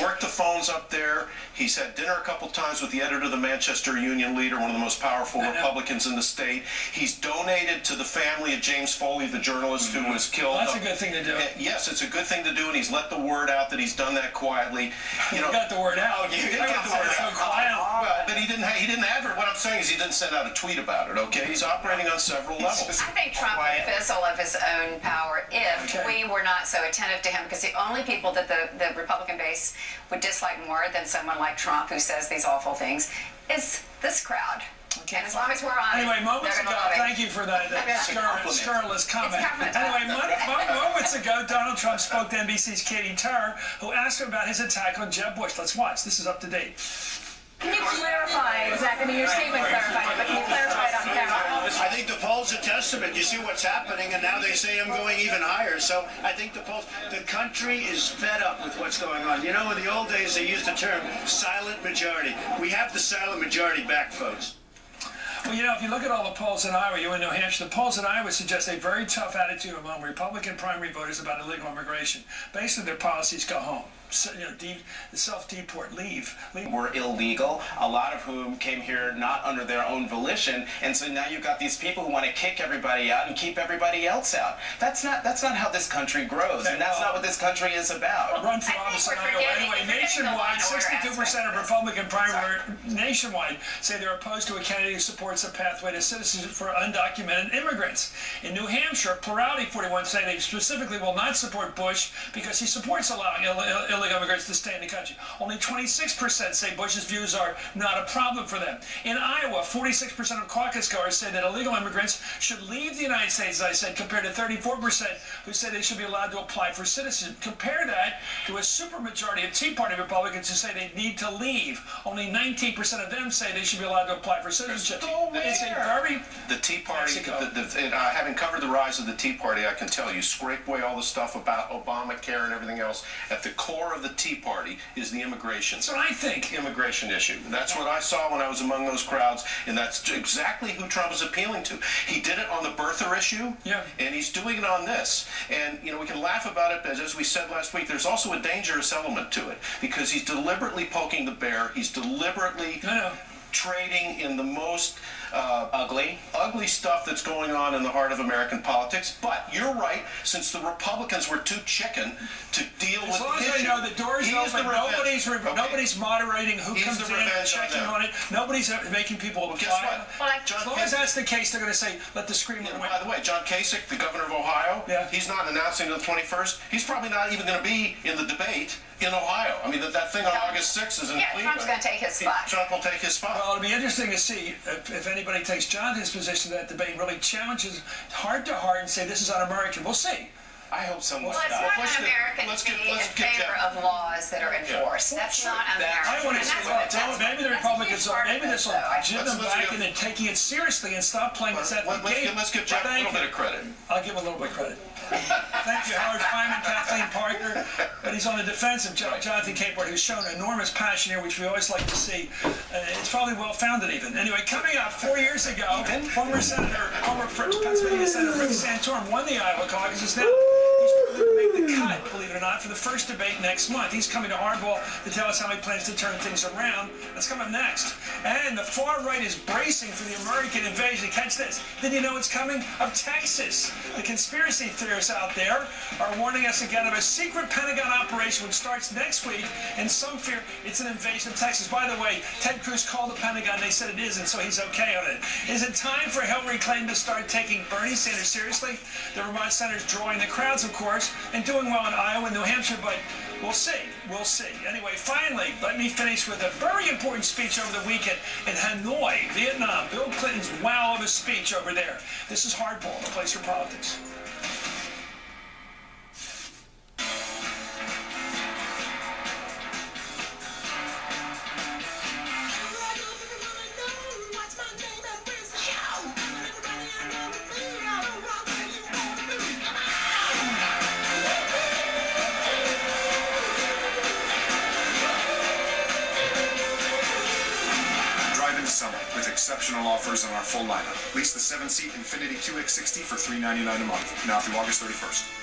Worked the phones up there. He's had dinner a couple times with the editor of the Manchester Union Leader, one of the most powerful Republicans in the state. He's donated to the family of James Foley, the journalist who was killed. Well, that's a good thing to do. Yes, it's a good thing to do, and he's let the word out that he's done that quietly. You got the word out. You did got the word out. Well, but he didn't advert. What I'm saying is he didn't send out a tweet about it, okay? He's operating on several levels. I think Trump would fizzle of his own power if we were not so attentive to him, because the only people that the Republican base would dislike more than someone like Trump, who says these awful things, is this crowd. Okay, and as long as we're on, anyway, moments ago, thank you for that scurrilous comment. Anyway, moments ago, Donald Trump spoke to NBC's Katie Turr, who asked him about his attack on Jeb Bush. Let's watch. This is up to date. Can you clarify exactly? I mean, your statement clarified it, but can you clarify it on camera? I think the polls are testament. You see what's happening, and now they say I'm going even higher. So I think the country is fed up with what's going on. You know, in the old days, they used the term silent majority. We have the silent majority back, folks. Well, you know, if you look at all the polls in Iowa, you're in New Hampshire, the polls in Iowa suggest a very tough attitude among Republican primary voters about illegal immigration. Basically, their policies go home. So, you know, self-deport, leave. Were illegal, a lot of whom came here not under their own volition, and so now you've got these people who want to kick everybody out and keep everybody else out. That's not how this country grows, and that's not what this country is about. Run for office in Iowa. Anyway, nationwide, 62% of Republican primary nationwide say they're opposed to a candidate who supports a pathway to citizenship for undocumented immigrants. In New Hampshire, plurality 41 say they specifically will not support Bush because he supports allowing illegal immigrants to stay in the country. Only 26% say Bush's views are not a problem for them. In Iowa, 46% of caucus goers say that illegal immigrants should leave the United States, as I said, compared to 34% who say they should be allowed to apply for citizenship. Compare that to a supermajority of Tea Party Republicans who say they need to leave. Only 19% of them say they should be allowed to apply for citizenship. It's a very... The Tea Party, having covered the rise of the Tea Party, I can tell you, scrape away all the stuff about Obamacare and everything else. At the core of the Tea Party is the immigration. That's what I think. Immigration issue. That's what I saw when I was among those crowds, and that's exactly who Trump is appealing to. He did it on the birther issue, and he's doing it on this. And, you know, we can laugh about it, but as we said last week, there's also a dangerous element to it, because he's deliberately poking the bear. He's deliberately trading in the most ugly stuff that's going on in the heart of American politics. But you're right, since the Republicans were too chicken to deal with the issue. As long as they know the doors open, nobody's moderating who comes in and checking on it. Nobody's making people apply. As long as that's the case, they're going to say, let the scream win. By the way, John Kasich, the governor of Ohio, he's not announcing to the 21st. He's probably not even going to be in the debate in Ohio. I mean, that thing on August 6th is in Cleveland. Trump's going to take his spot. Trump will take his spot. Well, it'll be interesting to see if anybody takes Jonathan's position that debate, really challenges heart to heart and say this is un-American. We'll see. I hope so much. Well, it's not un-American to be in favor of laws that are enforced. That's not un-American. I want to see maybe the Republicans will, maybe this will jib them back into taking it seriously and stop playing this ethnic game. Let's give Jeff a little bit of credit. I'll give him a little bit of credit. Thank you, Howard Fineman, Kathleen Parker. But he's on the defense of Jonathan Capehart, who's shown enormous passion here, which we always like to see. It's probably well-founded even. Anyway, coming up 4 years ago, former Pennsylvania Senator Rick Santorum won the Iowa caucus. Now he's going to make the cut, believe it or not, for the first debate next month. He's coming to Hardball to tell us how he plans to turn things around. That's coming next. And the far right is bracing for the American invasion. Catch this. Did you know it's coming? Of Texas. The conspiracy theorists out there are warning us again of a secret Pentagon operation which starts next week, and some fear it's an invasion of Texas. By the way, Ted Cruz called the Pentagon. They said it isn't, so he's okay on it. Is it time for Hillary Clinton to start taking Bernie Sanders seriously? The Vermont senator's drawing the crowds, of course, and doing well in Iowa and New Hampshire, but we'll see. We'll see. Anyway, finally, let me finish with a very important speech over the weekend in Hanoi, Vietnam. Bill Clinton's wow of a speech over there. This is Hardball, the place for politics. Summer with exceptional offers on our full lineup. Lease the 7-seat Infiniti QX60 for $399 a month, now through August 31st.